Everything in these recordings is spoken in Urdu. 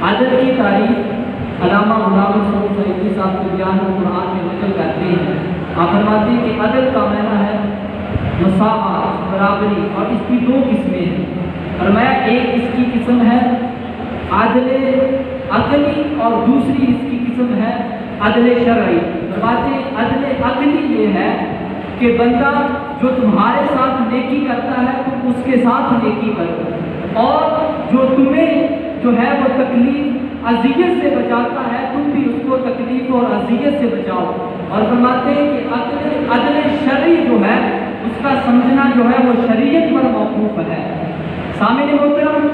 عدل کی تعریف علامہ غلام رسول سعیدی صاحب کے بیان قرآن میں نقل کرتے ہیں. آپ فرماتے ہیں کہ عدل کا معنی ہے مساوات، برابری، اور اس کی دو قسمیں ہیں. فرمایا ایک اس کی قسم ہے عدل عقلی اور دوسری اس کی قسم ہے عدل شرعی. فرماتے ہیں عدل عقلی یہ ہے کہ بندہ جو تمہارے ساتھ نیکی کرتا ہے تم اس کے ساتھ نیکی کرو، اور جو تمہیں جو ہے وہ تکلیف اذیت سے بچاتا ہے تم بھی اس کو تکلیف اور اذیت سے بچاؤ. اور فرماتے ہیں کہ عدل شرعی جو ہے اس کا سمجھنا جو ہے وہ شریعت پر موقوف ہے. سامعین محترم،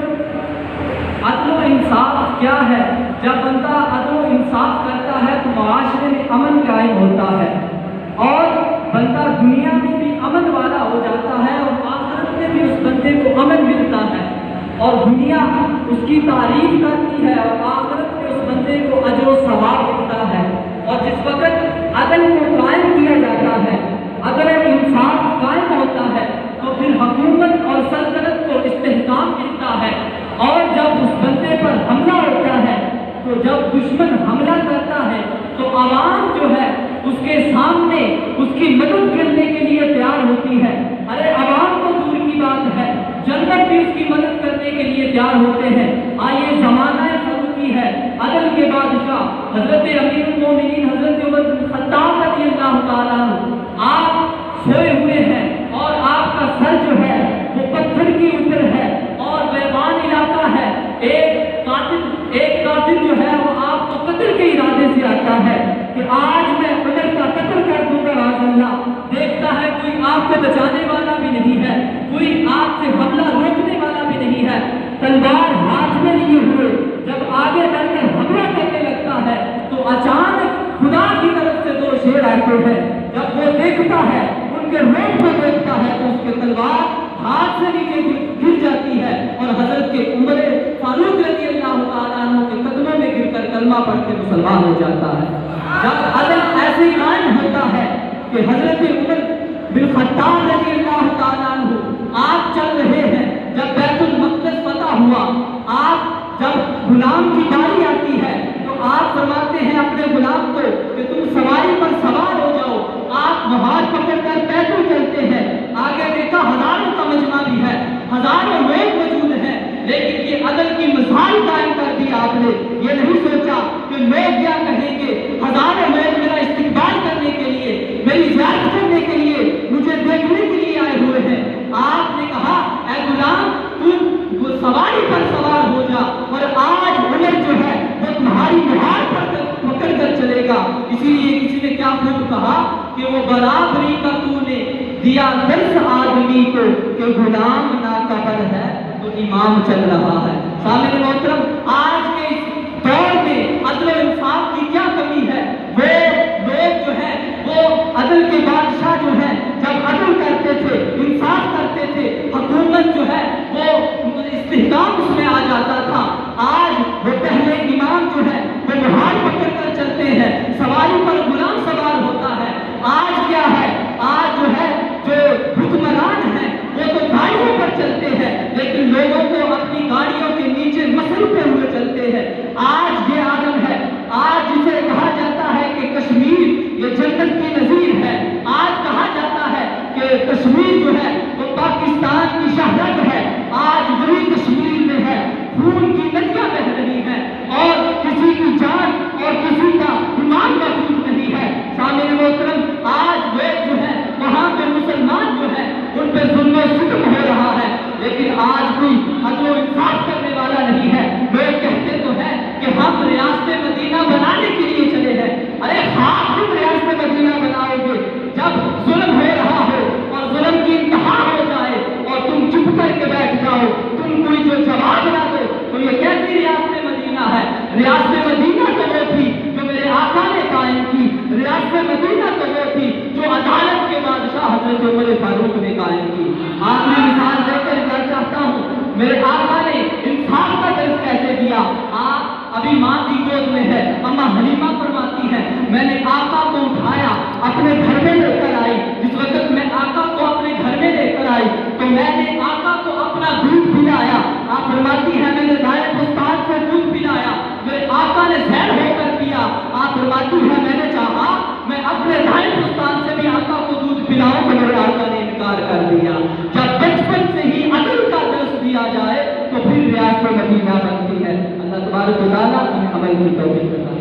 عدل و انصاف کیا ہے؟ جب بندہ عدل و انصاف کرتا ہے تو معاشرے میں امن قائم ہوتا ہے، اور بندہ دنیا میں بھی امن والا ہو جاتا ہے، اور آخرت میں بھی اس بندے کو امن ملتا ہے، اور دنیا اس کی تعریف کرتی ہے، اور آخرت میں اس بندے کو اجر و ثواب ملتا ہے. اور جس وقت عدل کو قائم کیا جاتا ہے، عدل و انصاف قائم ہوتا ہے، تو پھر حکومت اور سلطنت کو استحکام ملتا ہے. اور جب اس بندے پر حملہ ہوتا ہے، تو جب دشمن حملہ کرتا ہے تو عوام جو ہے اس کے سامنے اس کی مدد کرنے کے لیے تیار ہوتی ہے. ارے عوام تو دور کی بات ہے، جنرل بھی اس کی مدد کرنے کے لیے تیار ہوتے ہیں. آئیے زمانہ فاروقی ہے، عدل کے بادشاہ حضرت امیر المومنین حضرت عمر بن خطاب رضی اللہ تعالیٰ عنہ، آپ سوئے ہوئے ہیں اور آپ کا سر جو ہے وہ پتھر کے اوپر ہے اور بیابان علاقہ ہے. ایک قاتل جو ہے وہ آپ کو قتل کے ارادے سے آتا ہے کہ آج میں عمر کا قتل کر دوں گا. اللہ دیکھتا ہے کوئی آپ کو بچانے والا بھی نہیں ہے، کوئی آپ سے حملہ روکنے والا بھی نہیں ہے. تلوار ہاتھ میں لیے ہوئے جب آگے بڑھ کر حملہ کرنے لگتا ہے تو اچانک خدا کی طرف سے دو شیر آتے ہیں. جب وہ دیکھتا ہے ان کے روپ کو دیکھتا ہے تو اس کے تلوار ہاتھ سے نیچے گر جاتی ہے، اور حضرت کے عمر فاروق رضی اللہ تعالیٰ عنہ کے قدموں میں گر کر کلمہ پڑھ کے مسلمان ہو جاتا ہے. جب عدل ایسے قائم ہوتا ہے کہ حضرت عمر بن خطاب رضی اللہ تعالیٰ عنہ آپ چل رہے ہیں، جب بیت المقدس فتح ہوا، آپ جب غلام کی باری آتی ہے تو آپ فرماتے ہیں اپنے غلام کو کہ تم سواری پر سوار ہو جاؤ. آپ مہار پکڑ کر پیدل چلتے ہیں. آگے دیکھا ہزاروں کا مجمع بھی ہے، ہزاروں لوگ موجود ہیں، لیکن یہ عدل کی مثال قائم کر دی آپ نے. یہ نہیں سوچا کہ لوگ کیا کہیں گے. ہزاروں لوگ میرا استقبال کرنے کے لیے، میری زیارت کرنے کے لیے، مجھے دیکھنے کے لیے آئے ہوئے ہیں. آپ نے کہا اے غلام تم سواری پر سوار ہو جا، اور آج عمر جو ہے وہ تمہاری مہار پر پکڑ کر چلے گا. اسی لیے کسی نے کیا خوب کہا کہ وہ برابری کا تو نے دیا درس آدمی کو کہ غلام ناقابل ہے تو امام چل رہا ہے. سامعین محترم، آج کے اس دور میں عدل و انصاف کی کیا کمی ہے؟ وہ لوگ جو ہیں وہ عدل کے بادشاہ جو ہیں جب عدل کرتے تھے، انصاف کرتے تھے، حکومت جو ہے وہ استحکام اس میں آ جاتا تھا. آج وہ پہلے امام جو ہے وہ مہار پکڑ کر چلتے ہیں، سواری پر غلام سوار ہوتا ہے. آج کیا ہے؟ آج جو ہے جو حکمران ہیں وہ تو گاڑیوں پر چلتے ہیں، لیکن لوگوں کو اپنی گاڑیوں کے نیچے مسلطے ہوئے چلتے ہیں. آج یہ عالم ہے، آج جسے کہا جاتا ہے کہ کشمیر یہ جنت کی نظیر ہے. آج کہا جاتا ہے کہ کشمیر جو ہے وہ پاکستان کی شہرت ہے. آج وہی کشمیر میں ہے، خون کی ندیاں بہہ رہی ہیں، اور کسی کی جان اور کسی کا ایمان محفوظ نہیں ہے. سامعین محترم، آج لوگ جو ہے وہاں پہ مسلمان جو ہے ان پہ ظلم و ستم ہو رہا ہے، لیکن آج کوئی عدل و انصاف کرنے والا نہیں ہے. لوگ کہتے تو ہیں کہ ہم ریاست مدینہ بنانے کے لیے چلے ہیں. ارے ہاں تم ریاست مدینہ بناؤ گے جب ظلم ہو رہا ہو اور ظلم کی انتہا ہو جائے اور تم چپ کر کے بیٹھ جاؤ، تم کوئی جو جواب نہ دو، تو یہ کیسی ریاست مدینہ ہے؟ ریاست مدینہ تو وہ تھی جو میرے آقا نے قائم کی. ریاست مدینہ تو وہ تھی جو عدالت کے بادشاہ حضرت عمر فاروق نے قائم کی. آخری مثال دے کر کہنا چاہتا ہوں، میرے آقا نے انصاف کا درس کیسے دیا. آپ ابھی ماں کی گود میں ہے، اما حلیمہ فرماتی ہے میں نے آقا کو اٹھایا اپنے گھر میں لے کر آئی. جس وقت میں آقا کو اپنے گھر میں لے کر آئی تو میں نے آقا کو اپنا دودھ پلایا. آپ فرماتی ہے میں نے دائیں استاد سے دودھ پلایا میرے آقا نے انکار کر دیا۔ جب بچپن سے ہی عدل کا درس دیا جائے تو پھر ریاست مدینہ بنتی ہے۔ اللہ تبارک و تعالیٰ ہمیں عمل کی توفیق عطا